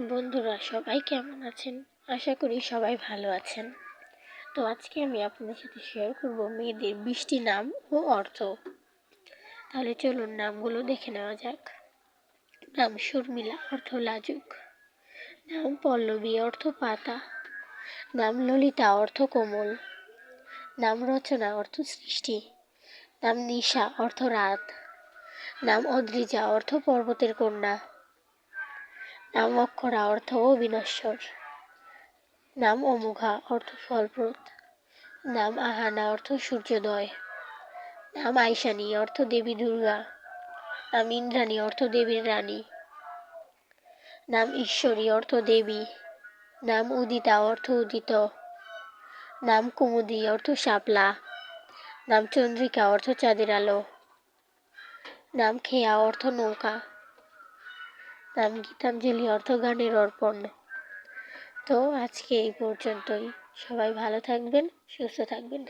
বন্ধুরা সবাই কেমন আছেন? আশা করি সবাই ভালো আছেন। তো আজকে আমি আপনাদের সাথে শেয়ার করব মেয়েদের 20টি নাম ও অর্থ। তাহলে চলুন নামগুলো দেখে নেওয়া যাক। নাম শর্মিলা, অর্থ লাজুক। নাম পল্লবী, অর্থ পাতা। নাম ললিতা, অর্থ কোমল। নাম রচনা, অর্থ সৃষ্টি। নাম নিশা, অর্থ রাত। নাম অদ্রিজা, অর্থ পর্বতের কন্যা। নাম অক্ষরা, অর্থ অবিনশ্বর। নাম অমোঘা, অর্থ ফলপ্রদ। নাম আহানা, অর্থ সূর্যোদয়। নাম আইশানী, অর্থ দেবী দুর্গা। নাম ইন্দ্রাণী, অর্থ দেবীর রানী। নাম ঈশ্বরী, অর্থ দেবী। নাম উদিতা, অর্থ উদিত। নাম কুমুদি, অর্থ শাপলা। নাম চন্দ্রিকা, অর্থ চাঁদের আলো। নাম খেয়া, অর্থ নৌকা। নাম গীতাঞ্জলি, অর্থ গানের অর্পণ। তো আজকে এই পর্যন্তই। সবাই ভালো থাকবেন, সুস্থ থাকবেন।